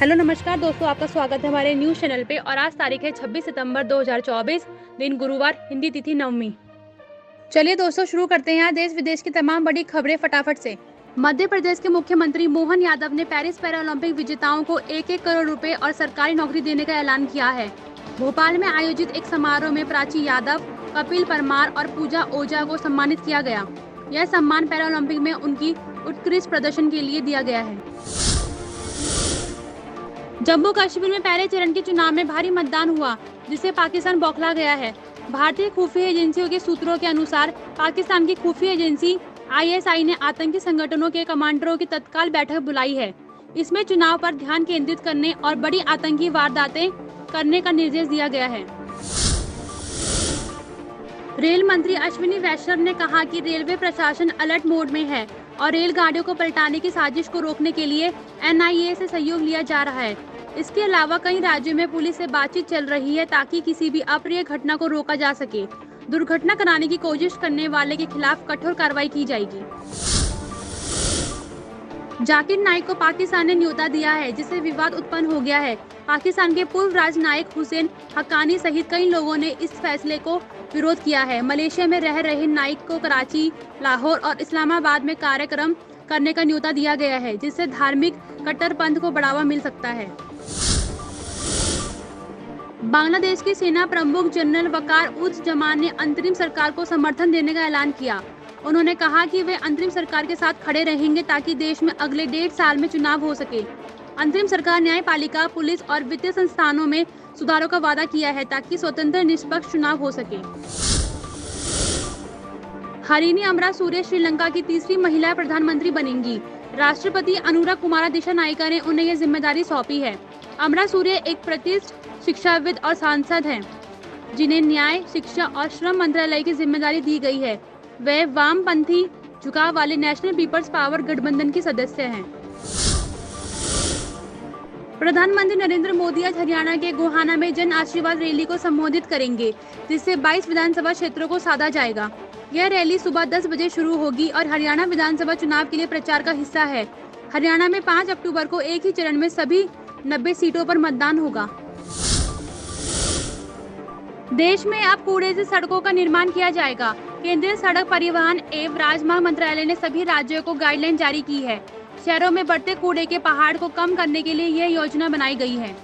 Hello नमस्कार दोस्तों, आपका स्वागत है हमारे न्यूज़ चैनल पे। और आज तारीख है 26 सितंबर 2024, दिन गुरुवार, हिंदी तिथि नवमी। चलिए दोस्तों, शुरू करते हैं आज देश विदेश की तमाम बड़ी खबरें फटाफट से। मध्य प्रदेश के मुख्यमंत्री मोहन यादव ने पेरिस पैरालंपिक विजेताओं को 1-1 करोड़ रुपए और सरकारी नौकरी देने का ऐलान किया है। भोपाल में आयोजित एक समारोह में प्राची यादव, कपिल परमार और पूजा ओझा को सम्मानित किया गया। यह सम्मान पैरालंपिक में उनकी उत्कृष्ट प्रदर्शन के लिए दिया गया है। जम्मू कश्मीर में पहले चरण के चुनाव में भारी मतदान हुआ, जिससे पाकिस्तान बौखला गया है। भारतीय खुफिया एजेंसियों के सूत्रों के अनुसार पाकिस्तान की खुफिया एजेंसी ISI ने आतंकी संगठनों के कमांडरों की तत्काल बैठक बुलाई है। इसमें चुनाव पर ध्यान केंद्रित करने और बड़ी आतंकी वारदातें करने का निर्देश दिया गया है। रेल मंत्री अश्विनी वैष्णव ने कहा कि रेलवे प्रशासन अलर्ट मोड में है और रेलगाड़ियों को पलटाने की साजिश को रोकने के लिए NIA से सहयोग लिया जा रहा है। इसके अलावा कई राज्यों में पुलिस से बातचीत चल रही है ताकि किसी भी अप्रिय घटना को रोका जा सके। दुर्घटना कराने की कोशिश करने वाले के खिलाफ कठोर कार्रवाई की जाएगी। जाकिर नाइक को पाकिस्तान ने न्योता दिया है, जिससे विवाद उत्पन्न हो गया है। पाकिस्तान के पूर्व राजनायक हुसैन हक्कानी सहित कई लोगों ने इस फैसले को विरोध किया है। मलेशिया में रह रहे नाइक को कराची, लाहौर और इस्लामाबाद में कार्यक्रम करने का न्योता दिया गया है, जिससे धार्मिक कट्टरपंथ को बढ़ावा मिल सकता है। बांग्लादेश के सेना प्रमुख जनरल वकार उज जमान ने अंतरिम सरकार को समर्थन देने का ऐलान किया। उन्होंने कहा कि वे अंतरिम सरकार के साथ खड़े रहेंगे ताकि देश में अगले 1.5 साल में चुनाव हो सके। अंतरिम सरकार न्यायपालिका, पुलिस और वित्तीय संस्थानों में सुधारों का वादा किया है ताकि स्वतंत्र निष्पक्ष चुनाव हो सके। हरिनी अमरा सूर्य श्रीलंका की तीसरी महिला प्रधानमंत्री बनेंगी। राष्ट्रपति अनुरा कुमारा दिशानायका ने उन्हें यह जिम्मेदारी सौंपी है। अमरा सूर्य एक प्रतिष्ठित शिक्षाविद और सांसद हैं, जिन्हें न्याय, शिक्षा और श्रम मंत्रालय की जिम्मेदारी दी गई है। वे वामपंथी झुकाव वाले नेशनल पीपल्स पावर गठबंधन की सदस्य हैं। प्रधानमंत्री नरेंद्र मोदी आज हरियाणा के गोहाना में जन आशीर्वाद रैली को संबोधित करेंगे, जिससे 22 विधानसभा क्षेत्रों को साधा जाएगा। यह रैली सुबह 10 बजे शुरू होगी और हरियाणा विधानसभा चुनाव के लिए प्रचार का हिस्सा है। हरियाणा में 5 अक्टूबर को एक ही चरण में सभी 90 सीटों पर मतदान होगा। देश में अब कूड़े से सड़कों का निर्माण किया जाएगा। केंद्रीय सड़क परिवहन एवं राजमार्ग मंत्रालय ने सभी राज्यों को गाइडलाइन जारी की है। शहरों में बढ़ते कूड़े के पहाड़ को कम करने के लिए यह योजना बनाई गई है।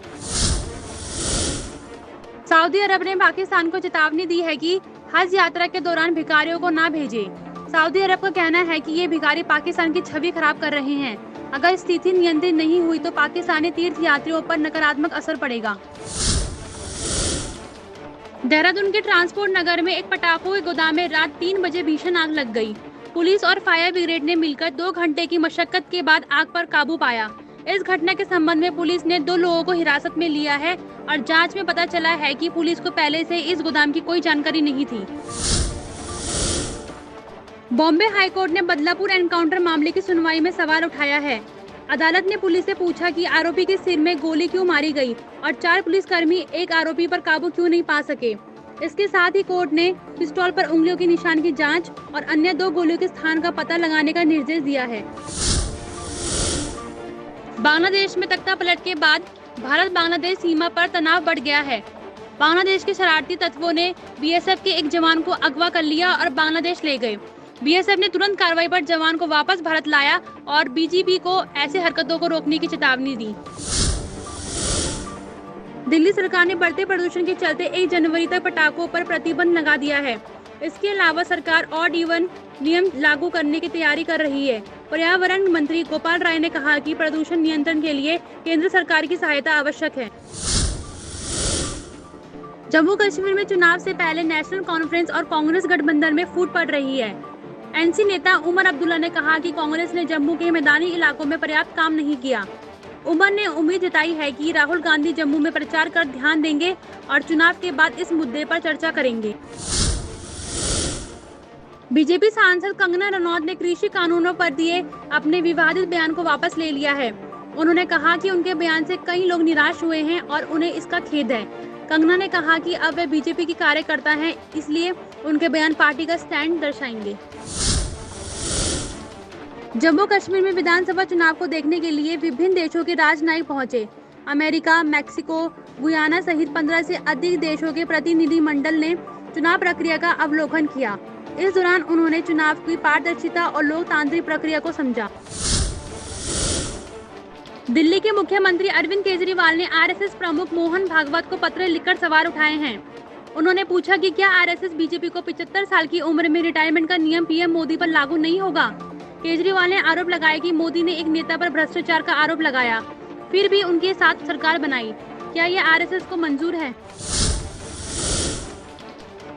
सऊदी अरब ने पाकिस्तान को चेतावनी दी है कि हज यात्रा के दौरान भिखारियों को ना भेजे। सऊदी अरब का कहना है कि ये भिखारी पाकिस्तान की छवि खराब कर रहे हैं। अगर स्थिति नियंत्रित नहीं हुई तो पाकिस्तानी तीर्थ यात्रियों पर नकारात्मक असर पड़ेगा। देहरादून के ट्रांसपोर्ट नगर में एक पटाखों के गोदाम में रात 3 बजे भीषण आग लग गई। पुलिस और फायर ब्रिगेड ने मिलकर 2 घंटे की मशक्कत के बाद आग पर काबू पाया। इस घटना के संबंध में पुलिस ने 2 लोगों को हिरासत में लिया है और जांच में पता चला है कि पुलिस को पहले से इस गोदाम की कोई जानकारी नहीं थी। बॉम्बे हाईकोर्ट ने बदलापुर एनकाउंटर मामले की सुनवाई में सवाल उठाया है। अदालत ने पुलिस से पूछा कि आरोपी के सिर में गोली क्यों मारी गई और 4 पुलिसकर्मी एक आरोपी पर काबू क्यों नहीं पा सके। इसके साथ ही कोर्ट ने पिस्तौल पर उंगलियों के निशान की जांच और अन्य 2 गोलियों के स्थान का पता लगाने का निर्देश दिया है। बांग्लादेश में तख्ता पलट के बाद भारत बांग्लादेश सीमा पर तनाव बढ़ गया है। बांग्लादेश के शरारती तत्वों ने BSF के एक जवान को अगवा कर लिया और बांग्लादेश ले गए। BSF ने तुरंत कार्रवाई पर जवान को वापस भारत लाया और BGP को ऐसे हरकतों को रोकने की चेतावनी दी। दिल्ली सरकार ने बढ़ते प्रदूषण के चलते 1 जनवरी तक पटाखों पर प्रतिबंध लगा दिया है। इसके अलावा सरकार ऑड इवन नियम लागू करने की तैयारी कर रही है। पर्यावरण मंत्री गोपाल राय ने कहा कि प्रदूषण नियंत्रण के लिए केंद्र सरकार की सहायता आवश्यक है। जम्मू कश्मीर में चुनाव से पहले नेशनल कॉन्फ्रेंस और कांग्रेस गठबंधन में फूट पड़ रही है। NC नेता उमर अब्दुल्ला ने कहा कि कांग्रेस ने जम्मू के मैदानी इलाकों में पर्याप्त काम नहीं किया। उमर ने उम्मीद जताई है कि राहुल गांधी जम्मू में प्रचार कर ध्यान देंगे और चुनाव के बाद इस मुद्दे पर चर्चा करेंगे। बीजेपी सांसद कंगना रनौत ने कृषि कानूनों पर दिए अपने विवादित बयान को वापस ले लिया है। उन्होंने कहा कि उनके बयान से कई लोग निराश हुए हैं और उन्हें इसका खेद है। कंगना ने कहा कि अब वे बीजेपी की कार्यकर्ता हैं, इसलिए उनके बयान पार्टी का स्टैंड दर्शाएंगे। जम्मू कश्मीर में विधानसभा चुनाव को देखने के लिए विभिन्न देशों के राजनयिक पहुंचे। अमेरिका, मैक्सिको, गुयाना सहित 15 से अधिक देशों के प्रतिनिधिमंडल ने चुनाव प्रक्रिया का अवलोकन किया। इस दौरान उन्होंने चुनाव की पारदर्शिता और लोकतांत्रिक प्रक्रिया को समझा। दिल्ली के मुख्यमंत्री अरविंद केजरीवाल ने आरएसएस प्रमुख मोहन भागवत को पत्र लिखकर सवाल उठाए हैं। उन्होंने पूछा कि क्या आरएसएस बीजेपी को 75 साल की उम्र में रिटायरमेंट का नियम पीएम मोदी पर लागू नहीं होगा। केजरीवाल ने आरोप लगाया कि मोदी ने एक नेता पर भ्रष्टाचार का आरोप लगाया, फिर भी उनके साथ सरकार बनाई। क्या ये आरएसएस को मंजूर है?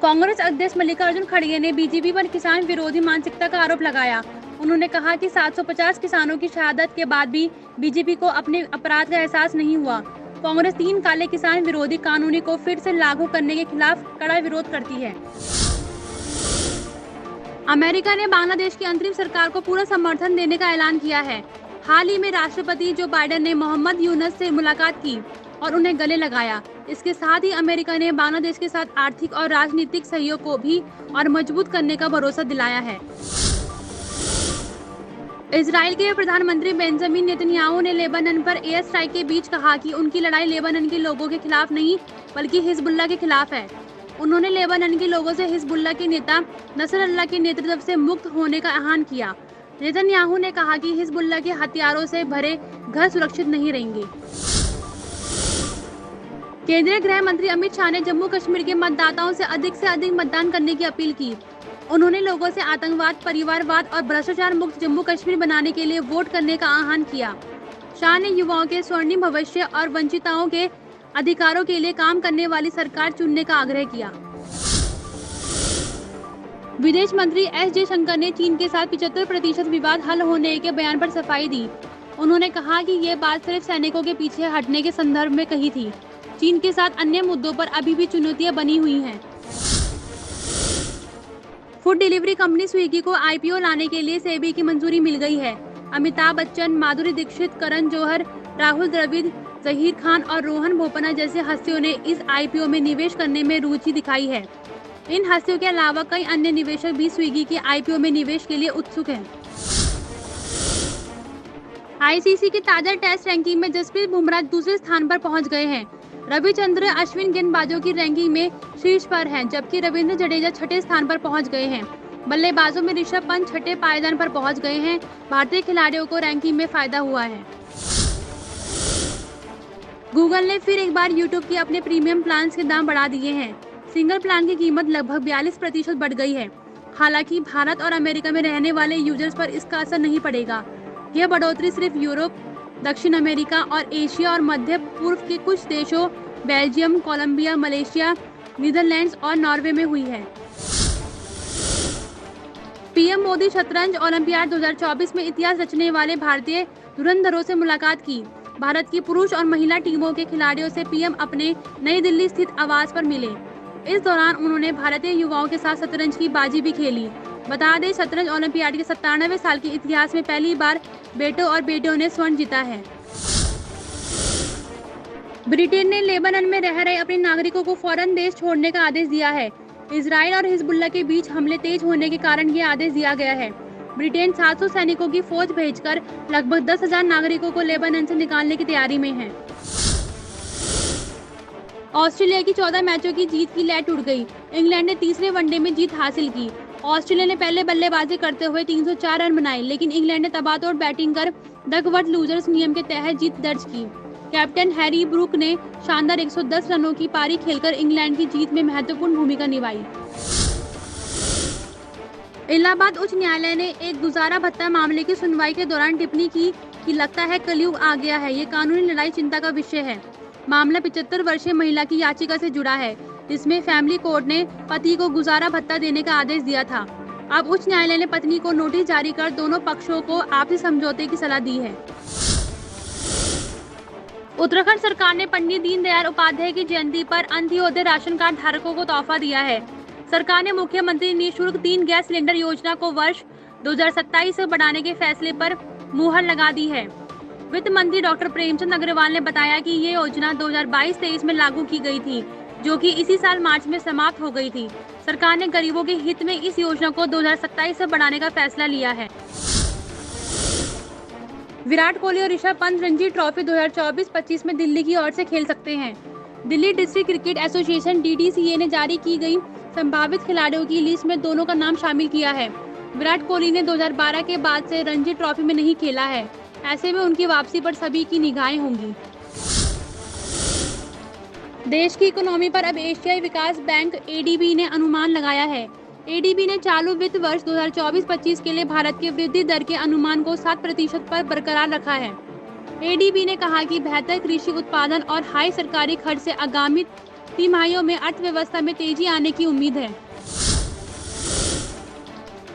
कांग्रेस अध्यक्ष मल्लिकार्जुन खड़गे ने बीजेपी पर किसान विरोधी मानसिकता का आरोप लगाया। उन्होंने कहा कि 750 किसानों की शहादत के बाद भी बीजेपी को अपने अपराध का एहसास नहीं हुआ। कांग्रेस 3 काले किसान विरोधी कानून को फिर से लागू करने के खिलाफ कड़ा विरोध करती है। अमेरिका ने बांग्लादेश की अंतरिम सरकार को पूरा समर्थन देने का ऐलान किया है। हाल ही में राष्ट्रपति जो बाइडेन ने मोहम्मद यूनुस से मुलाकात की और उन्हें गले लगाया। इसके साथ ही अमेरिका ने बांग्लादेश के साथ आर्थिक और राजनीतिक सहयोग को भी और मजबूत करने का भरोसा दिलाया है। इजराइल के प्रधानमंत्री बेंजामिन नेतन्याहू ने लेबनान पर एयर स्ट्राइक के बीच कहा कि उनकी लड़ाई लेबनान के लोगों के खिलाफ नहीं बल्कि हिजबुल्लाह के खिलाफ है। उन्होंने लेबनान के लोगों से हिजबुल्लाह के नेता नसरअल्लाह के नेतृत्व से मुक्त होने का आह्वान किया। नेतन्याहू ने कहा कि हिजबुल्लाह के हथियारों से भरे घर सुरक्षित नहीं रहेंगे। केंद्रीय गृह मंत्री अमित शाह ने जम्मू कश्मीर के मतदाताओं से अधिक मतदान करने की अपील की। उन्होंने लोगों से आतंकवाद, परिवारवाद और भ्रष्टाचार मुक्त जम्मू कश्मीर बनाने के लिए वोट करने का आह्वान किया। शाह ने युवाओं के स्वर्णिम भविष्य और वंचितों के अधिकारों के लिए काम करने वाली सरकार चुनने का आग्रह किया। विदेश मंत्री एस जयशंकर ने चीन के साथ 75% विवाद हल होने के बयान पर सफाई दी। उन्होंने कहा कि ये बात सिर्फ सैनिकों के पीछे हटने के संदर्भ में कही थी। चीन के साथ अन्य मुद्दों पर अभी भी चुनौतियां बनी हुई हैं। फूड डिलीवरी कंपनी स्विगी को आईपीओ लाने के लिए सेबी की मंजूरी मिल गई है। अमिताभ बच्चन, माधुरी दीक्षित, करण जौहर, राहुल द्रविड़, जहीर खान और रोहन बोपन्ना जैसे हस्तियों ने इस आईपीओ में निवेश करने में रुचि दिखाई है। इन हस्तियों के अलावा कई अन्य निवेशक भी स्विगी के आईपीओ में निवेश के लिए उत्सुक हैं। आईसीसी की ताजा टेस्ट रैंकिंग में जसप्रीत बुमराह दूसरे स्थान पर पहुंच गए हैं। रविचंद्र अश्विन गेंदबाजों की रैंकिंग में शीर्ष पर हैं, जबकि रविंद्र जडेजा 6ठे स्थान पर पहुंच गए हैं। बल्लेबाजों में ऋषभ पंत 6ठे पायदान पर पहुंच गए हैं। भारतीय खिलाड़ियों को रैंकिंग में फायदा हुआ है। गूगल ने फिर एक बार यूट्यूब के अपने प्रीमियम प्लान के दाम बढ़ा दिए हैं। सिंगल प्लान की कीमत लगभग 42% बढ़ गई है। हालांकि भारत और अमेरिका में रहने वाले यूजर्स पर इसका असर नहीं पड़ेगा। यह बढ़ोतरी सिर्फ यूरोप, दक्षिण अमेरिका और एशिया और मध्य पूर्व के कुछ देशों बेल्जियम, कोलंबिया, मलेशिया, नीदरलैंड्स और नॉर्वे में हुई है। पीएम मोदी शतरंज ओलंपियाड 2024 में इतिहास रचने वाले भारतीय धुरंधरों से मुलाकात की। भारत की पुरुष और महिला टीमों के खिलाड़ियों से पीएम अपने नई दिल्ली स्थित आवास पर मिले। इस दौरान उन्होंने भारतीय युवाओं के साथ शतरंज की बाजी भी खेली। बता दें, शतरंज ओलंपियाड के 97वें साल के इतिहास में पहली बार बेटों और बेटियों ने स्वर्ण जीता है। ब्रिटेन ने लेबनान में रह रहे अपने नागरिकों को फौरन देश छोड़ने का आदेश दिया है। इजराइल और हिजबुल्लाह के बीच हमले तेज होने के कारण ये आदेश दिया गया है। ब्रिटेन 700 सैनिकों की फौज भेजकर लगभग 10,000 नागरिकों को लेबनान से निकालने की तैयारी में है। ऑस्ट्रेलिया की 14 मैचों की जीत की लय टूट गई। इंग्लैंड ने तीसरे वनडे में जीत हासिल की। ऑस्ट्रेलिया ने पहले बल्लेबाजी करते हुए 304 रन बनाए, लेकिन इंग्लैंड ने तबातोड़ बैटिंग कर डकवर्थ लूजर्स नियम के तहत जीत दर्ज की। कैप्टन हैरी ब्रूक ने शानदार 110 रनों की पारी खेलकर इंग्लैंड की जीत में महत्वपूर्ण भूमिका निभाई। इलाहाबाद उच्च न्यायालय ने एक गुजारा भत्ता मामले की सुनवाई के दौरान टिप्पणी की कि लगता है कलयुग आ गया है। ये कानूनी लड़ाई चिंता का विषय है। मामला 75 वर्षीय महिला की याचिका से जुड़ा है, जिसमें फैमिली कोर्ट ने पति को गुजारा भत्ता देने का आदेश दिया था। अब उच्च न्यायालय ने पत्नी को नोटिस जारी कर दोनों पक्षों को आपसी समझौते की सलाह दी है। उत्तराखंड सरकार ने पंडित दीनदयाल उपाध्याय की जयंती पर अंत्योदय राशन कार्ड धारकों को तोहफा दिया है। सरकार ने मुख्यमंत्री निःशुल्क 3 गैस सिलेंडर योजना को वर्ष 2027 से बढ़ाने के फैसले पर मुहर लगा दी है। वित्त मंत्री डॉक्टर प्रेमचंद अग्रवाल ने बताया कि ये योजना 2022-23 में लागू की गई थी, जो कि इसी साल मार्च में समाप्त हो गई थी। सरकार ने गरीबों के हित में इस योजना को 2027 से बढ़ाने का फैसला लिया है। विराट कोहली और ऋषभ पंत रणजी ट्रॉफी 2024-25 में दिल्ली की ओर से खेल सकते हैं। Delhi district cricket association (DDCA) ने जारी की गई संभावित खिलाड़ियों की लिस्ट में दोनों का नाम शामिल किया है। विराट कोहली ने 2012 के बाद से रणजी ट्रॉफी में नहीं खेला है। ऐसे में उनकी वापसी पर सभी की निगाहें होंगी। देश की इकोनॉमी पर अब एशियाई विकास बैंक (ADB) ने अनुमान लगाया है। ADB ने चालू वित्त वर्ष 2024-25 के लिए भारत के वृद्धि दर के अनुमान को 7% पर बरकरार रखा है। ADB ने कहा कि बेहतर कृषि उत्पादन और हाई सरकारी खर्च से आगामी तिमाहियों में अर्थव्यवस्था में तेजी आने की उम्मीद है।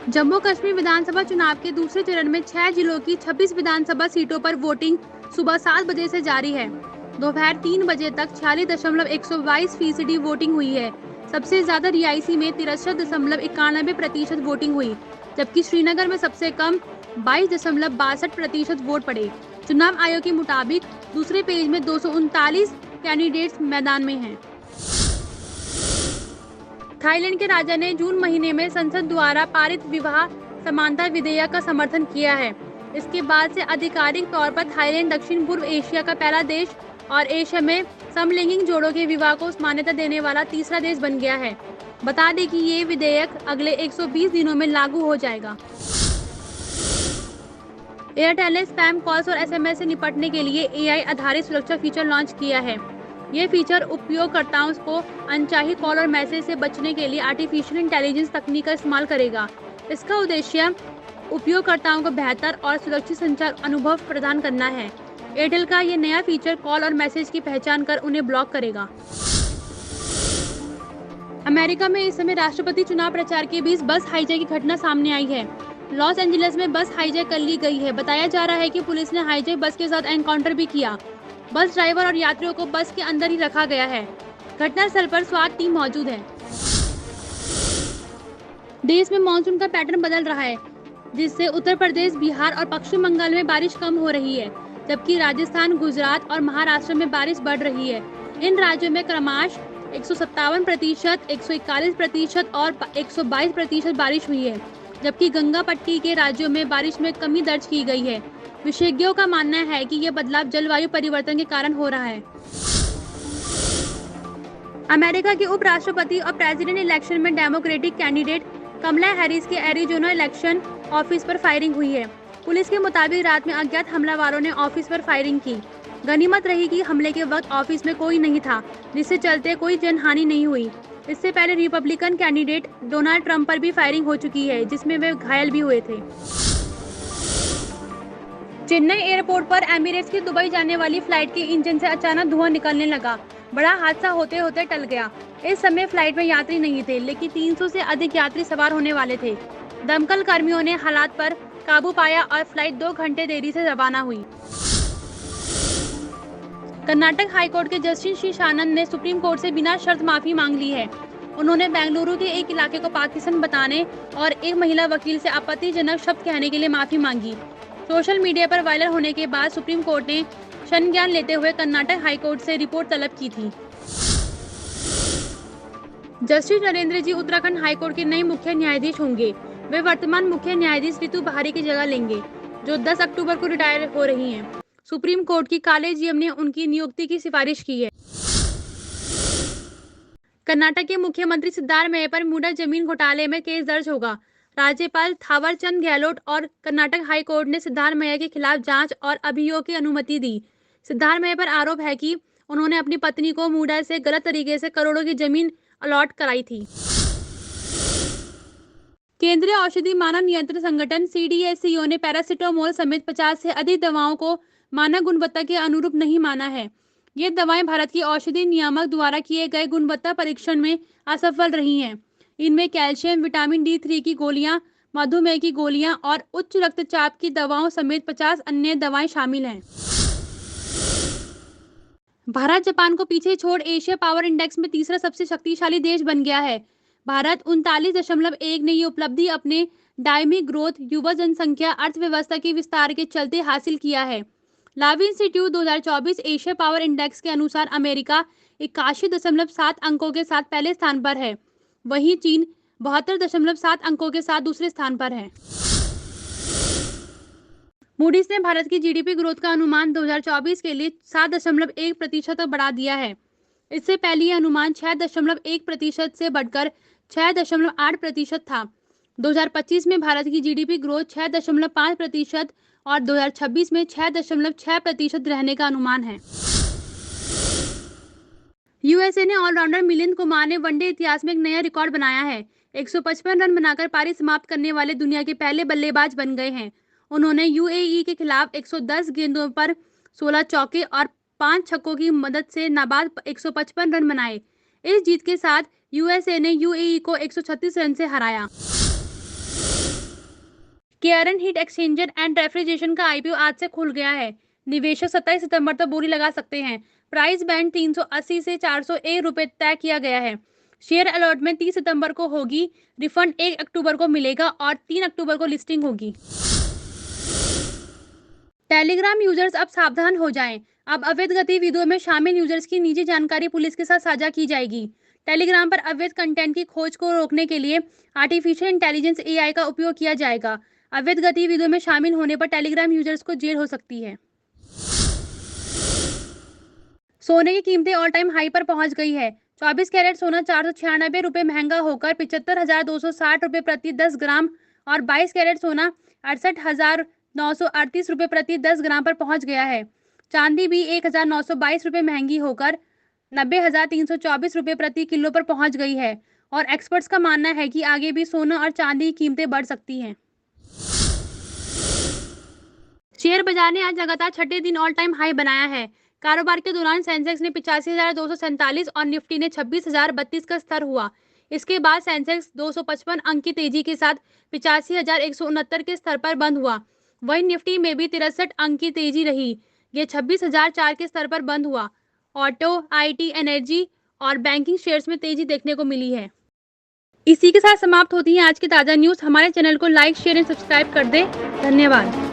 जम्मू कश्मीर विधानसभा चुनाव के दूसरे चरण में 6 जिलों की 26 विधानसभा सीटों पर वोटिंग सुबह 7 बजे से जारी है। दोपहर 3 बजे तक 46.122% वोटिंग हुई है। सबसे ज्यादा रियासी में 63.91% वोटिंग हुई, जबकि श्रीनगर में सबसे कम 22.62% वोट पड़े। चुनाव आयोग के मुताबिक दूसरे पेज में 239 कैंडिडेट्स मैदान में हैं। थाईलैंड के राजा ने जून महीने में संसद द्वारा पारित विवाह समानता विधेयक का समर्थन किया है। इसके बाद से आधिकारिक तौर पर थाईलैंड दक्षिण पूर्व एशिया का पहला देश और एशिया में समलैंगिक जोड़ों के विवाह को मान्यता देने वाला तीसरा देश बन गया है। बता दें कि ये विधेयक अगले 120 दिनों में लागू हो जाएगा। एयरटेल ने स्पैम कॉल्स और SMS से निपटने के लिए AI आधारित सुरक्षा फीचर लॉन्च किया है। ये फीचर उपयोगकर्ताओं को अनचाही कॉल और मैसेज से बचने के लिए आर्टिफिशियल इंटेलिजेंस तकनीक का इस्तेमाल करेगा। इसका उद्देश्य उपयोगकर्ताओं को बेहतर और सुरक्षित संचार अनुभव प्रदान करना है। एयरटेल का ये नया फीचर कॉल और मैसेज की पहचान कर उन्हें ब्लॉक करेगा। अमेरिका में इस समय राष्ट्रपति चुनाव प्रचार के बीच बस हाईजैक की घटना सामने आई है। लॉस एंजलिस में बस हाईजैक कर ली गई है। बताया जा रहा है कि पुलिस ने हाईजैक बस के साथ एनकाउंटर भी किया। बस ड्राइवर और यात्रियों को बस के अंदर ही रखा गया है। घटनास्थल पर स्वात टीम मौजूद है। देश में मानसून का पैटर्न बदल रहा है, जिससे उत्तर प्रदेश, बिहार और पश्चिम बंगाल में बारिश कम हो रही है, जबकि राजस्थान, गुजरात और महाराष्ट्र में बारिश बढ़ रही है। इन राज्यों में क्रमशः 157%, 141% और 122% बारिश हुई है, जबकि गंगा पट्टी के राज्यों में बारिश में कमी दर्ज की गई है। विशेषज्ञों का मानना है कि यह बदलाव जलवायु परिवर्तन के कारण हो रहा है। अमेरिका के उपराष्ट्रपति और प्रेसिडेंट इलेक्शन में डेमोक्रेटिक कैंडिडेट कमला हैरिस के एरिजोना इलेक्शन ऑफिस पर फायरिंग हुई है। पुलिस के मुताबिक रात में अज्ञात हमलावरों ने ऑफिस पर फायरिंग की। गनीमत रही कि हमले के वक्त ऑफिस में कोई नहीं था, जिससे चलते कोई जनहानि नहीं हुई। इससे पहले रिपब्लिकन कैंडिडेट डोनाल्ड ट्रंप पर भी फायरिंग हो चुकी है, जिसमें वे घायल भी हुए थे। चेन्नई एयरपोर्ट पर एमिरेट्स की दुबई जाने वाली फ्लाइट के इंजन से अचानक धुआं निकलने लगा। बड़ा हादसा होते होते टल गया। इस समय फ्लाइट में यात्री नहीं थे, लेकिन 300 से अधिक यात्री सवार होने वाले थे। दमकल कर्मियों ने हालात पर काबू पाया और फ्लाइट 2 घंटे देरी से रवाना हुई। कर्नाटक हाईकोर्ट के जस्टिस श्री शानन ने सुप्रीम कोर्ट से बिना शर्त माफी मांग ली है। उन्होंने बेंगलुरु के एक इलाके को पाकिस्तान बताने और एक महिला वकील से आपत्तिजनक शब्द कहने के लिए माफी मांगी। सोशल मीडिया पर वायरल होने के बाद सुप्रीम कोर्ट ने संज्ञान लेते हुए कर्नाटक हाईकोर्ट से रिपोर्ट तलब की थी। जस्टिस नरेंद्र जी उत्तराखंड हाईकोर्ट के नए मुख्य न्यायाधीश होंगे। वे वर्तमान मुख्य न्यायाधीश रितु बहारी की जगह लेंगे, जो 10 अक्टूबर को रिटायर हो रही हैं। सुप्रीम कोर्ट की कॉलेजियम ने उनकी नियुक्ति की सिफारिश की है। कर्नाटक के मुख्यमंत्री सिद्धारमैया पर मुडा जमीन घोटाले में केस दर्ज होगा। राज्यपाल थावरचंद गहलोत और कर्नाटक हाई कोर्ट ने सिद्धारमैया के खिलाफ जांच और अभियोग की अनुमति दी। सिद्धारमैया पर आरोप है कि उन्होंने अपनी पत्नी को मुडा से गलत तरीके से करोड़ों की जमीन अलॉट कराई थी। केंद्रीय औषधि मानक नियंत्रण संगठन CDSCO ने पैरासिटामोल समेत 50 से अधिक दवाओं को मानक गुणवत्ता के अनुरूप नहीं माना है। ये दवाएं भारत की औषधि नियामक द्वारा किए गए गुणवत्ता परीक्षण में असफल रही हैं। इनमें कैल्शियम, विटामिन D3 की गोलियां, मधुमेह की गोलियां और उच्च रक्तचाप की दवाओं समेत 50 अन्य दवाएं शामिल हैं। भारत जापान को पीछे छोड़ एशिया पावर इंडेक्स में तीसरा सबसे शक्तिशाली देश बन गया है। भारत 39.1 ने ये उपलब्धि अपने डायमी ग्रोथ, युवा जनसंख्या, अर्थव्यवस्था के विस्तार के चलते हासिल किया है। लावी इंस्टीट्यूट 2024 एशिया पावर इंडेक्स के अनुसार अमेरिका 81.7 अंकों के साथ पहले स्थान पर है, वहीं चीन 72.7 अंकों के साथ दूसरे स्थान पर है। मूडीज ने भारत की जीडीपी ग्रोथ का अनुमान 2024 के लिए 7.1% तक बढ़ा दिया है। इससे पहले यह अनुमान 6.1% से बढ़कर 6.8% था। 2025 में भारत की जीडीपी ग्रोथ 6.5% और 2026 में 6.6% रहने का अनुमान है। यूएसए ने ऑलराउंडर मिलिंद कुमार ने वनडे इतिहास में एक नया रिकॉर्ड बनाया है। 155 रन बनाकर पारी समाप्त करने वाले दुनिया के पहले बल्लेबाज बन गए हैं। उन्होंने यूएई के खिलाफ 110 गेंदों पर 16 चौके और 5 छक्कों की मदद से नाबाद 155 रन बनाए। इस जीत के साथ यूएसए ने यूएई को 136 रन से हराया। केयरन हीट एक्सचेंजर एंड रेफ्रिजरेशन का आईपीओ आज से खुल गया है। निवेशक 27 सितंबर तक बोली लगा सकते हैं। प्राइस बैंड 380 से 401 रुपए तय किया गया है। शेयर अलॉटमेंट 30 सितंबर को होगी। रिफंड 1 अक्टूबर को मिलेगा और 3 अक्टूबर को लिस्टिंग होगी। टेलीग्राम यूजर्स अब सावधान हो जाएं। अब अवैध गतिविधियों में शामिल यूजर्स की निजी जानकारी पुलिस के साथ साझा की जाएगी। टेलीग्राम पर अवैध कंटेंट की खोज को रोकने के लिए आर्टिफिशियल इंटेलिजेंस एआई का उपयोग किया जाएगा। अवैध गतिविधियों में शामिल होने पर टेलीग्राम यूजर्स को जेल हो सकती है। सोने की कीमतें ऑल टाइम हाई पर पहुंच गई है। 24 कैरेट सोना 496 रुपए महंगा होकर 75,260 रुपए प्रति 10 ग्राम और 22 कैरेट सोना 68,938 रुपए प्रति 10 ग्राम पर पहुंच गया है। चांदी भी 1,922 रुपए महंगी होकर 90,324 रुपए प्रति किलो पर पहुंच गई है और एक्सपर्ट्स का मानना है कि आगे भी सोना और चांदी की कीमतें बढ़ सकती हैं। शेयर बाजार ने आज लगातार छठे दिन ऑल टाइम हाई बनाया है। कारोबार के दौरान सेंसेक्स ने 85,247 और निफ्टी ने 26,032 का स्तर हुआ। इसके बाद सेंसेक्स 255 अंक की तेजी के साथ 85,169 के स्तर पर बंद हुआ। वहीं निफ्टी में भी 63 अंक की तेजी रही। यह 26,004 के स्तर पर बंद हुआ। ऑटो, आईटी, एनर्जी और बैंकिंग शेयर्स में तेजी देखने को मिली है। इसी के साथ समाप्त होती है आज की ताज़ा न्यूज़। हमारे चैनल को लाइक, शेयर एंड सब्सक्राइब कर दें। धन्यवाद।